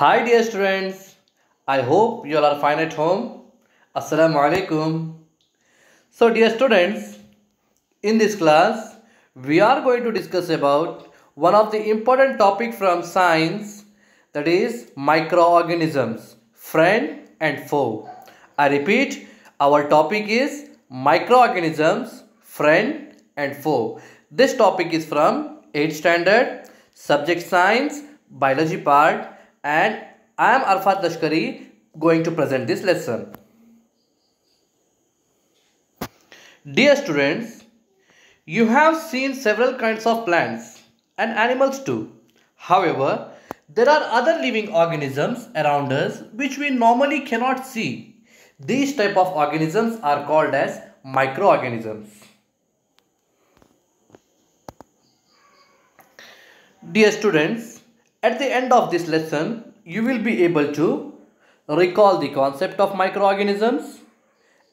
Hi dear students, I hope you all are fine at home. Assalamu alaikum. So dear students, in this class we are going to discuss about one of the important topic from science, that is microorganisms, friend and foe. I repeat, our topic is microorganisms, friend and foe. This topic is from 8th standard, subject science, biology part, and I am Arfat Lashkari going to present this lesson. Dear students, you have seen several kinds of plants and animals too. However, there are other living organisms around us which we normally cannot see. These type of organisms are called as microorganisms. Dear students, at the end of this lesson, you will be able to recall the concept of microorganisms,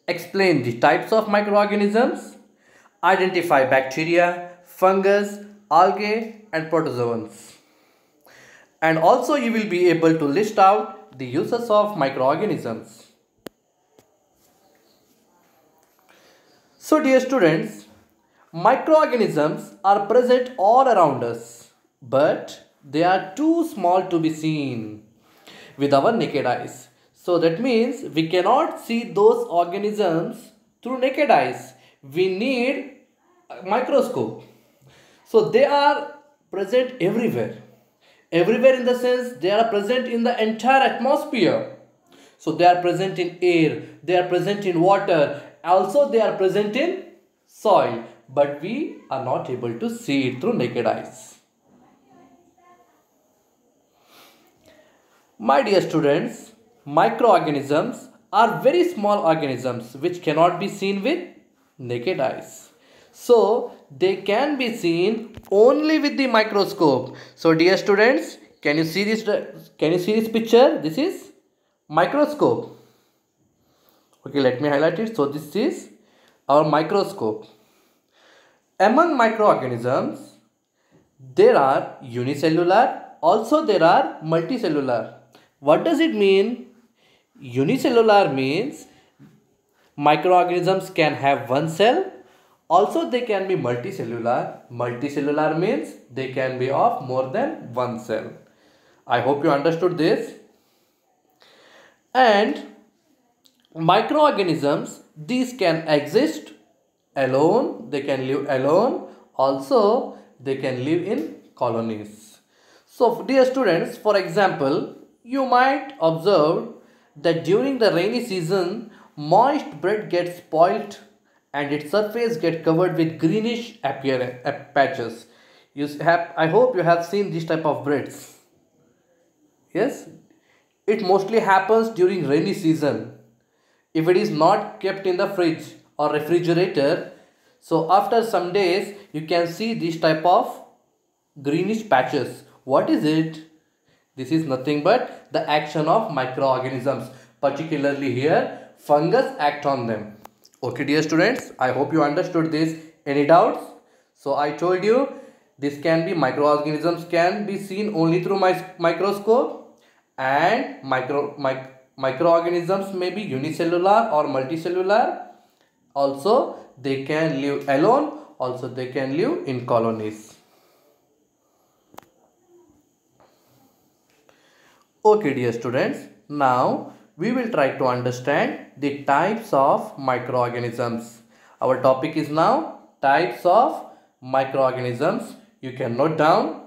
explain the types of microorganisms, identify bacteria, fungus, algae and protozoans. And also you will be able to list out the uses of microorganisms. So dear students, microorganisms are present all around us, but they are too small to be seen with our naked eyes. So that means we cannot see those organisms through naked eyes. We need a microscope. So they are present everywhere. Everywhere in the sense they are present in the entire atmosphere. So they are present in air, they are present in water, also they are present in soil. But we are not able to see it through naked eyes. My dear students, microorganisms are very small organisms which cannot be seen with naked eyes. So they can be seen only with the microscope. So dear students, can you see this? Can you see this picture? This is microscope. Okay, let me highlight it. So this is our microscope. Among microorganisms, there are unicellular, also there are multicellular. What does it mean? Unicellular means microorganisms can have one cell. Also they can be multicellular. Multicellular means they can be of more than one cell. I hope you understood this. And microorganisms, these can exist alone. They can live alone. Also they can live in colonies. So dear students, for example, you might observe that during the rainy season, moist bread gets spoilt and its surface gets covered with greenish patches. I hope you have seen this type of breads. Yes, it mostly happens during rainy season. If it is not kept in the fridge or refrigerator, so after some days you can see this type of greenish patches. What is it? This is nothing but the action of microorganisms. Particularly here, fungus act on them. Okay dear students, I hope you understood this. Any doubts? So I told you this can be microorganisms can be seen only through microscope, and microorganisms may be unicellular or multicellular. Also they can live alone, also they can live in colonies. Okay dear students, now we will try to understand the types of microorganisms. Our topic is now types of microorganisms. You can note down.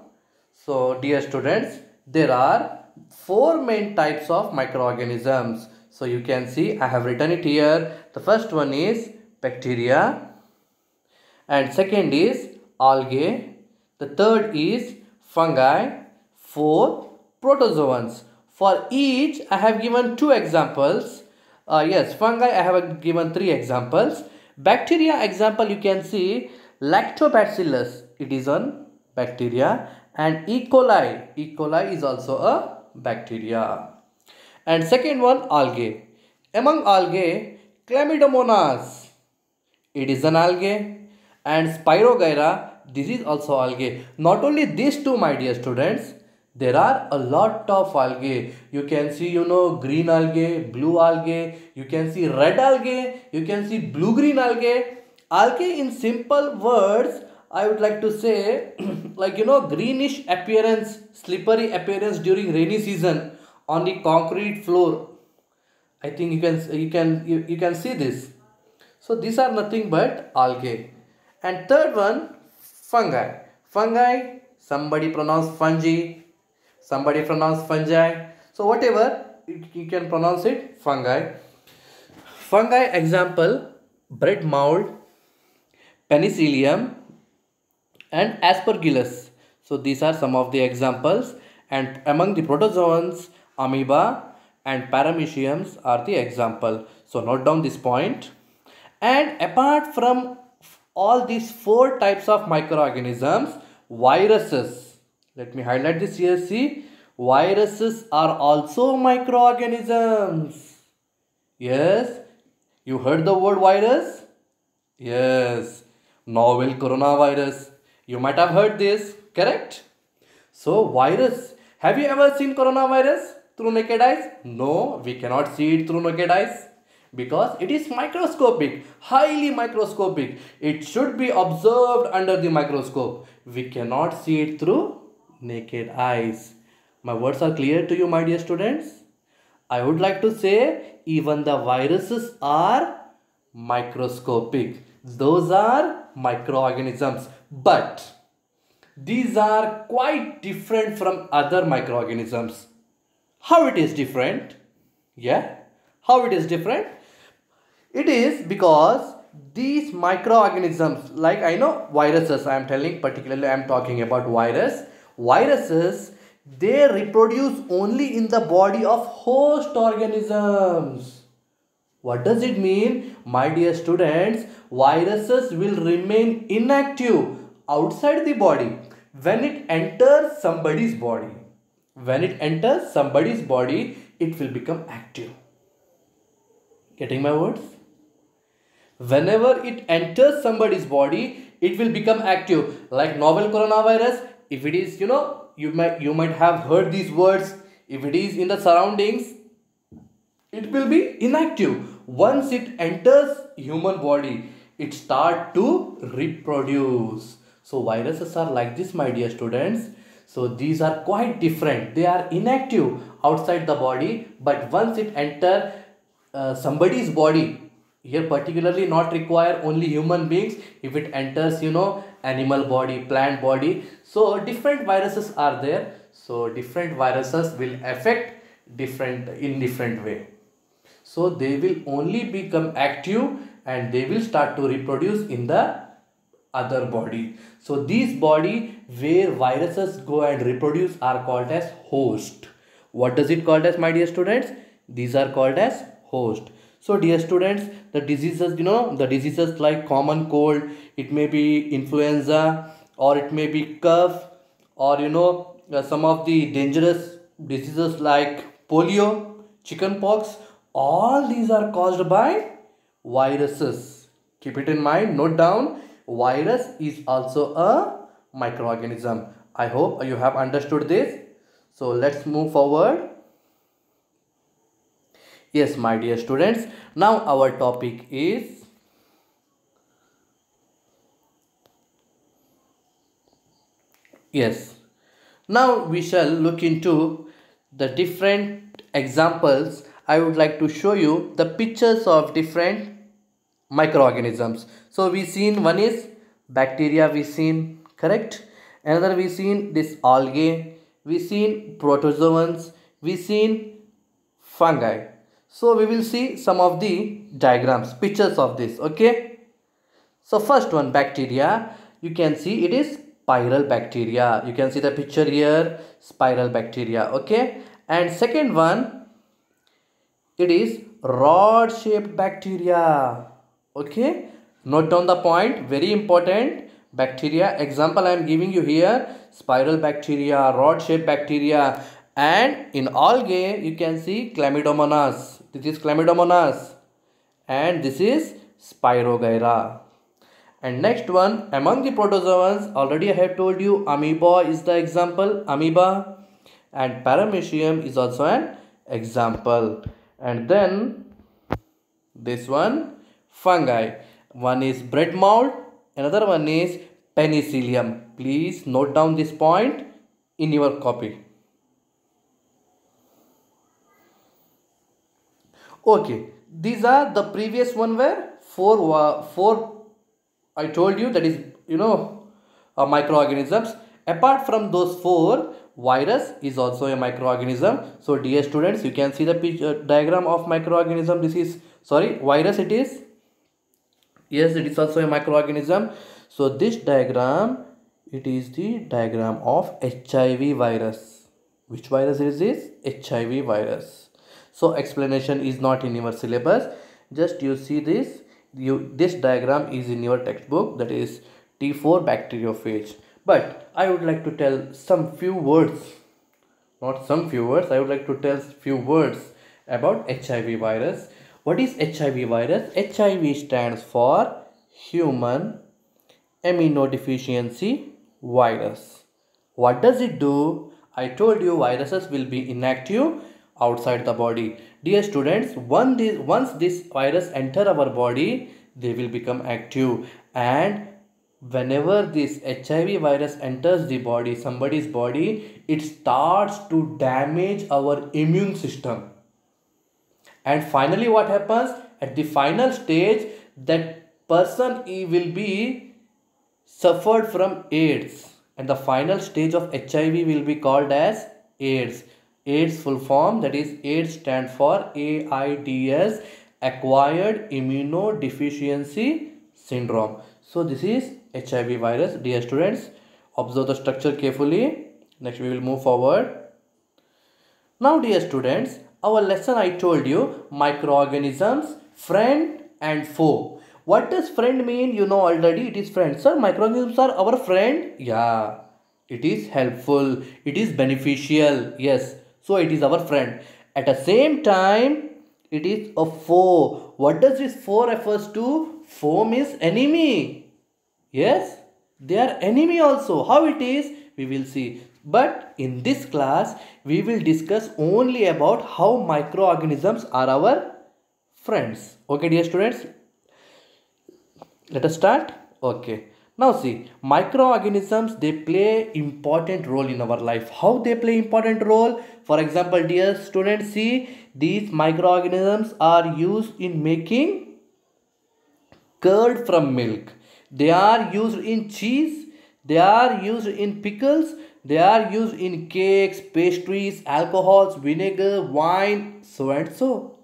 So dear students, there are four main types of microorganisms. So you can see I have written it here. The first one is bacteria, and second is algae. The third is fungi. Fourth, protozoans. For each I have given two examples. Yes, fungi I have given three examples. Bacteria example you can see lactobacillus, it is a bacteria, and E. coli. E. coli is also a bacteria. And second one, algae. Among algae, Chlamydomonas, it is an algae, and Spirogyra, this is also algae. Not only these two, my dear students, There are a lot of algae. You can see, green algae, blue algae, you can see red algae, you can see blue green algae. Algae in simple words, I would like to say, like, greenish appearance, slippery appearance during rainy season on the concrete floor. I think you can see this. So these are nothing but algae. And third one, fungi. Fungi, somebody pronounce fungi, somebody pronounce fungi. So whatever, you can pronounce it fungi. Fungi example, bread mold, penicillium, and aspergillus. So these are some of the examples, and among the protozoans, amoeba and parameciums are the example. So note down this point. And apart from all these four types of microorganisms, viruses, let me highlight this here, see, viruses are also microorganisms. Yes, you heard the word virus? Yes, novel coronavirus. You might have heard this, correct? So, virus. Have you ever seen coronavirus through naked eyes? No, we cannot see it through naked eyes because it is microscopic, highly microscopic. It should be observed under the microscope. We cannot see it through naked eyes. My words are clear to you, my dear students? I would like to say even the viruses are microscopic. Those are microorganisms, but these are quite different from other microorganisms. How it is different? Yeah, how it is different? It is because these microorganisms, like I know viruses, I am telling particularly, I am talking about virus. Viruses, they reproduce only in the body of host organisms. What does it mean? My dear students, viruses will remain inactive outside the body when it enters somebody's body. When it enters somebody's body, it will become active. Getting my words? Whenever it enters somebody's body, it will become active. Like novel coronavirus, if it is, you might have heard these words. If it is in the surroundings, it will be inactive. Once it enters human body, it start to reproduce. So viruses are like this, my dear students. So these are quite different. They are inactive outside the body, but once it enter somebody's body, here particularly not require only human beings, if it enters animal body, plant body, so different viruses are there. So different viruses will affect in different way. So they will only become active and they will start to reproduce in the other body. So these body where viruses go and reproduce are called as host. What does it called as, my dear students? These are called as host. So dear students, the diseases, the diseases like common cold, it may be influenza, or it may be cough, or some of the dangerous diseases like polio, chickenpox, all these are caused by viruses. Keep it in mind, note down, virus is also a microorganism. I hope you have understood this. So let's move forward. Yes, my dear students, now our topic is now we shall look into the different examples. I would like to show you the pictures of different microorganisms. So we seen one is bacteria, we seen, correct? Another we seen this algae, we seen protozoans, we seen fungi. So we will see some of the diagrams, pictures of this, okay? So first one, bacteria, you can see it is spiral bacteria. You can see the picture here, spiral bacteria, okay? And second one, it is rod shaped bacteria, okay? Note down the point, very important. Bacteria, example I am giving you here, spiral bacteria, rod shaped bacteria. And in algae, you can see Chlamydomonas. This is Chlamydomonas. And this is Spirogyra. And next one, among the protozoans, already I have told you, amoeba is the example, amoeba. and paramecium is also an example. And then this one, fungi. One is bread mold, another one is penicillium. Please note down this point in your copy. Okay, these are the previous one where four I told you, that is, microorganisms. Apart from those four, virus is also a microorganism. So dear students, you can see the diagram of microorganism. This is, sorry, virus it is. Yes, it is also a microorganism. So this diagram, it is the diagram of HIV virus. Which virus is this? HIV virus. So explanation is not in your syllabus. Just you see this. This diagram is in your textbook, that is T4 bacteriophage. But I would like to tell some few words, not some few words, I would like to tell few words about HIV virus. What is HIV virus? HIV stands for human immunodeficiency virus. What does it do? I told you viruses will be inactive outside the body. Dear students, once this virus enter our body, they will become active, and whenever this HIV virus enters the body, somebody's body, it starts to damage our immune system. And finally what happens? At the final stage, that person he will be suffered from AIDS, and the final stage of HIV will be called as AIDS. AIDS full form, that is AIDS stand for AIDS, acquired immunodeficiency syndrome. So this is HIV virus. Dear students, observe the structure carefully. Next we will move forward. Now dear students, our lesson I told you, microorganisms, friend and foe. What does friend mean? You know already, it is friend. Sir, microorganisms are our friend? Yeah, it is helpful, it is beneficial. Yes, so it is our friend. At the same time, it is a foe. What does this foe refers to? Foe means enemy. Yes, they are enemy also. How it is? We will see. But in this class, we will discuss only about how microorganisms are our friends. Okay, dear students, let us start. Okay. Now see, microorganisms, they play important role in our life. How they play important role? For example, dear students, see, these microorganisms are used in making curd from milk. They are used in cheese. They are used in pickles. They are used in cakes, pastries, alcohols, vinegar, wine, so and so.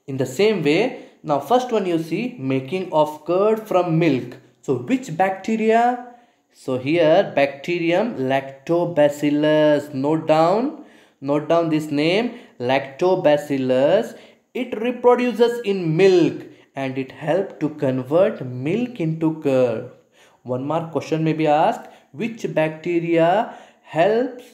In the same way, now first one you see, making of curd from milk. So which bacteria? So here bacterium lactobacillus. Note down this name, lactobacillus. It reproduces in milk and it helps to convert milk into curd. One more question may be asked, which bacteria helps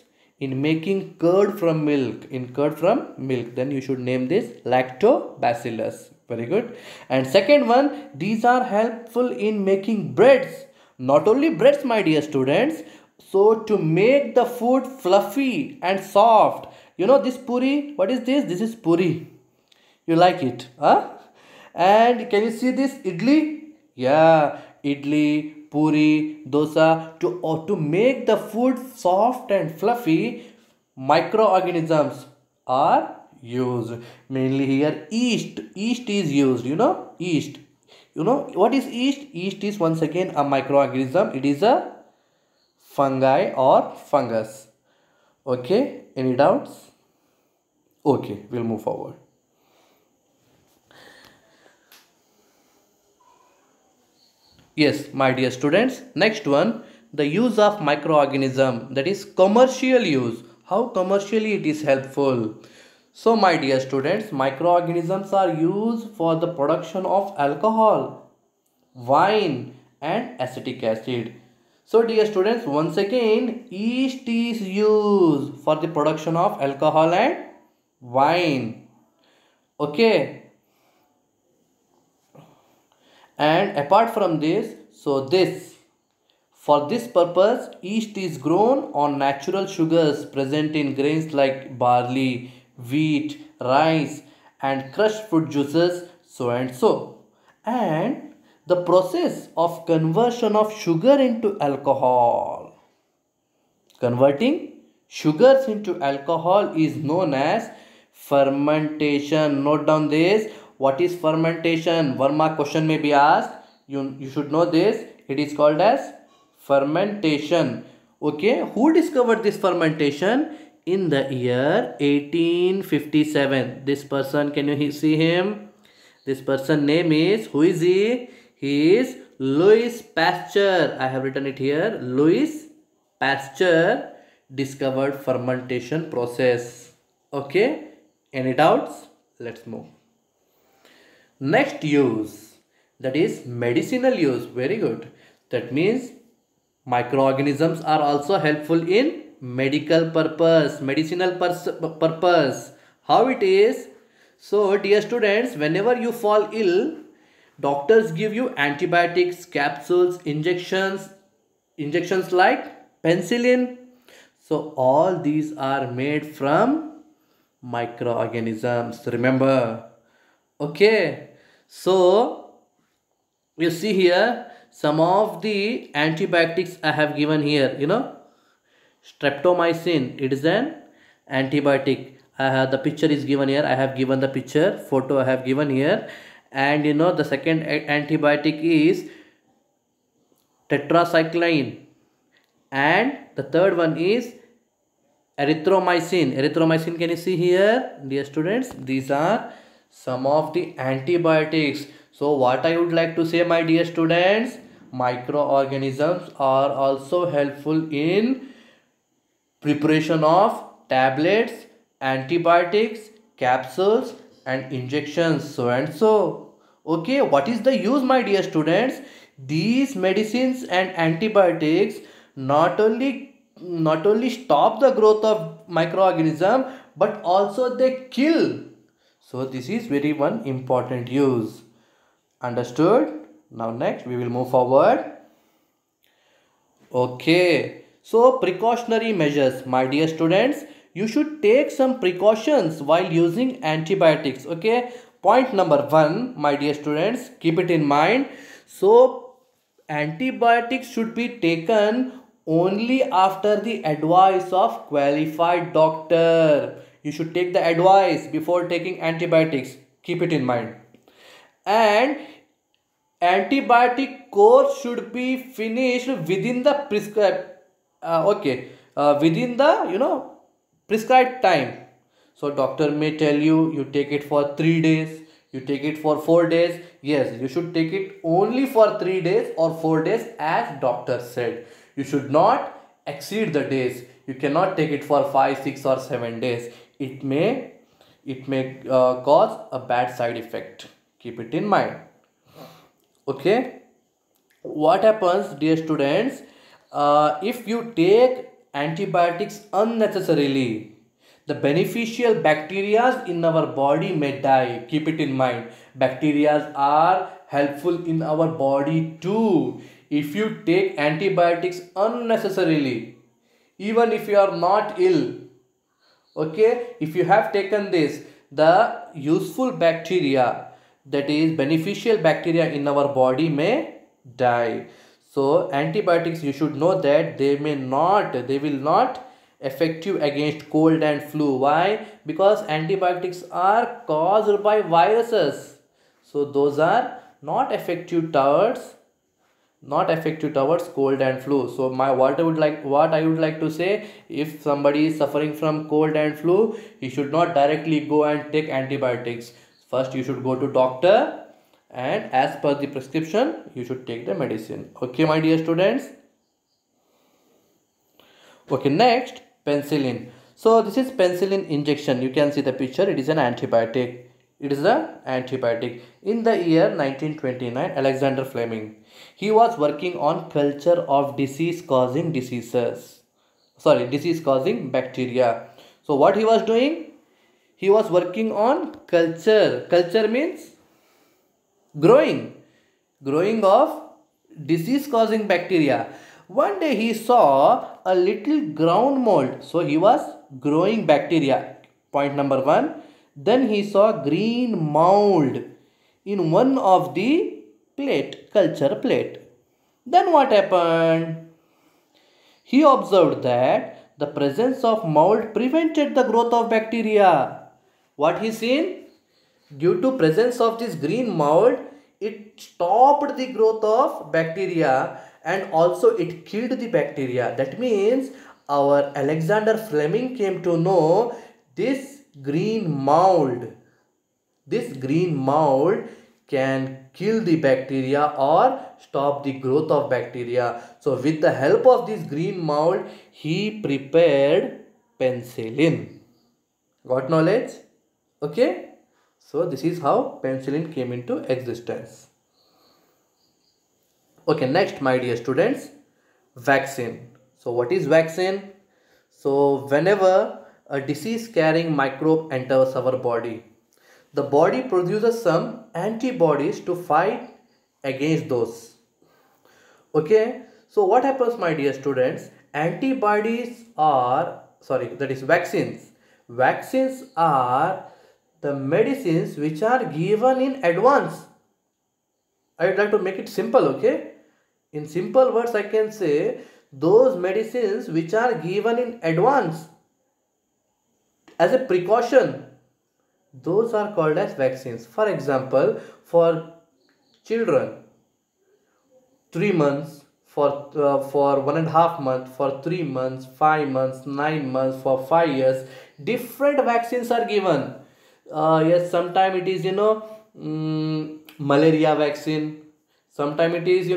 in making curd from milk? In curd from milk, then you should name this lactobacillus. Very good. And second one, these are helpful in making breads. Not only breads, my dear students. So to make the food fluffy and soft. You know this puri? What is this? This is puri. You like it? Huh? And can you see this idli? Yeah, idli, puri, dosa. To make the food soft and fluffy, microorganisms are used. Mainly here yeast. Yeast is used. You know yeast. You know what is yeast? Yeast is once again a microorganism. It is a fungi or fungus. Okay. Any doubts? Okay. We'll move forward. Yes, my dear students, next one, the use of microorganism, that is commercial use. How commercially it is helpful? So my dear students, microorganisms are used for the production of alcohol, wine and acetic acid. So dear students, once again, yeast is used for the production of alcohol and wine. Okay. And apart from this, so this For this purpose, yeast is grown on natural sugars present in grains like barley, wheat, rice, and crushed fruit juices, so and so. And the process of conversion of sugar into alcohol. Converting sugars into alcohol is known as fermentation. Note down this. What is fermentation? One mark question may be asked. You should know this. It is called as fermentation. Okay. Who discovered this fermentation? In the year 1857. This person, can you see him? This person name is, who is he? He is Louis Pasteur. I have written it here. Louis Pasteur discovered fermentation process. Okay. Any doubts? Let's move. Next use, that is medicinal use. Very good. That means microorganisms are also helpful in medical purpose, medicinal purpose. How it is? So dear students, whenever you fall ill, doctors give you antibiotics, capsules, injections like penicillin. So all these are made from microorganisms. Remember. Okay. So you see here some of the antibiotics I have given here. Streptomycin, it is an antibiotic. The picture is given here. I have given the picture, photo I have given here. And the second antibiotic is tetracycline. And the third one is erythromycin. Erythromycin, can you see here, dear students? These are some of the antibiotics. So what I would like to say, my dear students, microorganisms are also helpful in preparation of tablets, antibiotics, capsules, and injections, so and so. Okay, what is the use, my dear students? These medicines and antibiotics not only stop the growth of microorganism, but also they kill. So this is very one important use. Understood? Now next we will move forward. Okay. So precautionary measures, my dear students, you should take some precautions while using antibiotics. Okay. Point number 1, my dear students, keep it in mind. So antibiotics should be taken only after the advice of qualified doctor. You should take the advice before taking antibiotics. Keep it in mind. And antibiotic course should be finished within the prescribed within the prescribed time. So doctor may tell you take it for 3 days, you take it for 4 days. Yes, you should take it only for 3 days or 4 days as doctor said. You should not exceed the days. You cannot take it for 5, 6 or 7 days. It may cause a bad side effect. Keep it in mind. Okay. What happens, dear students, if you take antibiotics unnecessarily, the beneficial bacteria in our body may die. Keep it in mind. Bacteria are helpful in our body too. If you take antibiotics unnecessarily, even if you are not ill, okay, if you have taken this, the useful bacteria, that is beneficial bacteria in our body may die. So antibiotics, you should know that they will not affect you against cold and flu. Why? Because antibiotics are caused by viruses. So those are not effective towards cold and flu. So what I would like to say, if somebody is suffering from cold and flu, he should not directly go and take antibiotics. First you should go to doctor, and as per the prescription you should take the medicine. Okay, my dear students. Okay, next, penicillin. So this is penicillin injection. You can see the picture. It is an antibiotic. In the year 1929, Alexander Fleming, he was working on culture of disease causing bacteria. So what he was doing? He was working on culture. Culture means growing of disease causing bacteria. One day he saw a little ground mold. So he was growing bacteria. Point number one. Then he saw green mold in one of the culture plate. Then what happened? He observed that the presence of mold prevented the growth of bacteria. What he seen? Due to presence of this green mold, it stopped the growth of bacteria and also it killed the bacteria. That means our Alexander Fleming came to know this green mold. This green mold can kill the bacteria or stop the growth of bacteria. So with the help of this green mold, he prepared penicillin. Got knowledge? Okay. So this is how penicillin came into existence. Okay, next my dear students, vaccine. So what is vaccine? So whenever a disease carrying microbe enters our body, the body produces some antibodies to fight against those. Okay, so what happens my dear students? Antibodies are, sorry, that is vaccines. Vaccines are the medicines which are given in advance. I would like to make it simple, okay? In simple words, I can say those medicines which are given in advance as a precaution, those are called as vaccines. For example, for children, 3 months, for 1.5 months, for 3 months, 5 months, 9 months, for 5 years, different vaccines are given. Yes, sometimes it is malaria vaccine, sometimes it is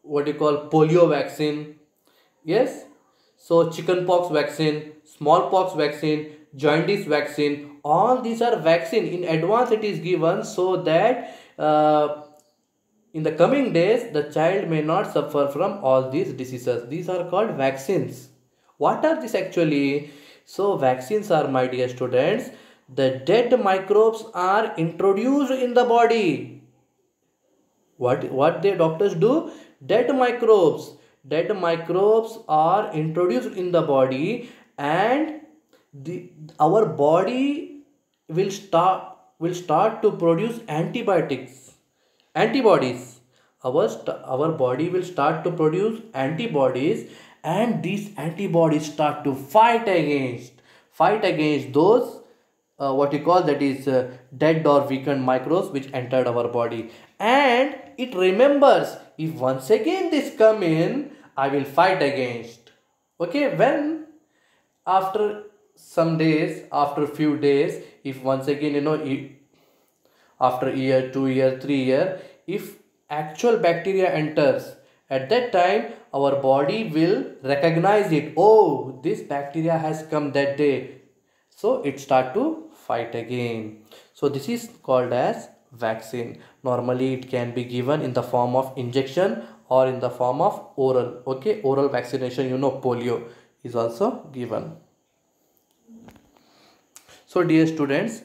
what you call polio vaccine. Yes, so chickenpox vaccine, smallpox vaccine, jaundice vaccine, all these are vaccine in advance it is given so that in the coming days the child may not suffer from all these diseases. These are called vaccines. What are these actually? So vaccines are, my dear students, the dead microbes are introduced in the body. What the doctors do? Dead microbes are introduced in the body, and our body will start to produce antibodies. Our body will start to produce antibodies, and these antibodies start to fight against those what you call, that is dead or weakened microbes which entered our body, and it remembers, if once again this come in, I will fight against. Okay, when after some days, after a few days, if once again after a year, 2 year, 3 year, if actual bacteria enters, at that time our body will recognize it. Oh, this bacteria has come that day, so it start to fight again. So this is called as vaccine. Normally it can be given in the form of injection or in the form of oral. Okay, oral vaccination, polio is also given. So dear students,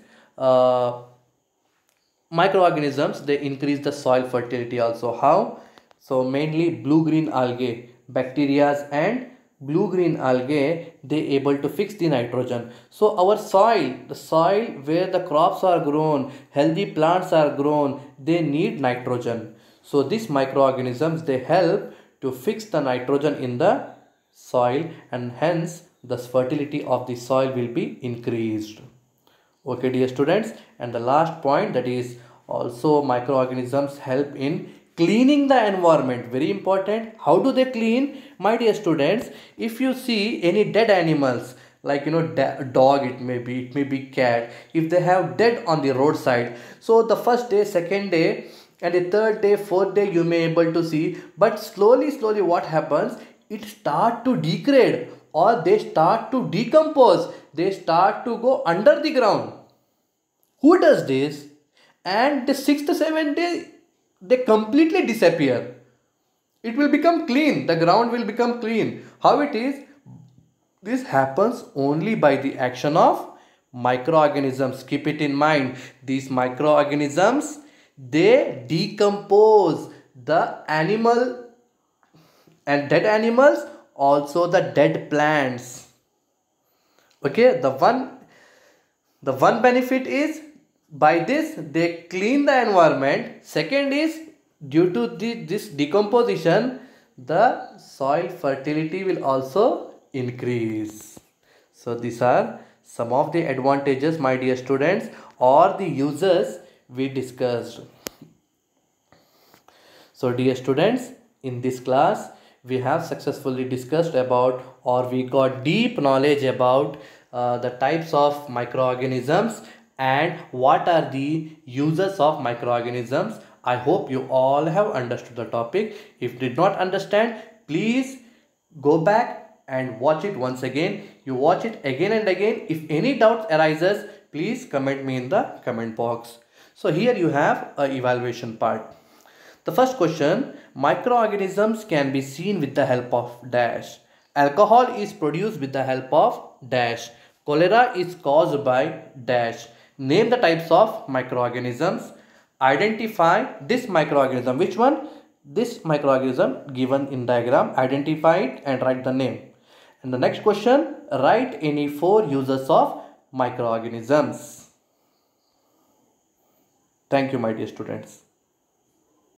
microorganisms, they increase the soil fertility also. How? So mainly blue-green algae, bacteria and blue-green algae, they able to fix the nitrogen. So our soil, the soil where the crops are grown, healthy plants are grown, they need nitrogen. So these microorganisms, they help to fix the nitrogen in the soil, and hence the fertility of the soil will be increased. Okay dear students, and the last point, that is also microorganisms help in cleaning the environment. Very important. How do they clean? My dear students, if you see any dead animals, like dog, it may be cat, if they have dead on the roadside, so the first day, second day, and the third day, fourth day, you may able to see, but slowly what happens, it start to degrade, or they start to decompose, they start to go under the ground. Who does this? And the sixth, seventh day, they completely disappear. It will become clean, the ground will become clean. How it is? This happens only by the action of microorganisms. Keep it in mind. These microorganisms, they decompose the animal and dead animals, also the dead plants. Okay, the one benefit is by this they clean the environment. Second is due to this decomposition, the soil fertility will also increase. So these are some of the advantages, my dear students, or the uses we discussed. So dear students, in this class we have successfully discussed about, or we got deep knowledge about the types of microorganisms and what are the uses of microorganisms. I hope you all have understood the topic. If did not understand, please go back and watch it once again. You watch it again and again. If any doubts arises, please comment me in the comment box. So here you have a evaluation part. The first question, microorganisms can be seen with the help of dash. Alcohol is produced with the help of dash. Cholera is caused by dash. Name the types of microorganisms. Identify this microorganism. Which one? This microorganism given in diagram. Identify it and write the name. And the next question, write any 4 uses of microorganisms. Thank you, my dear students.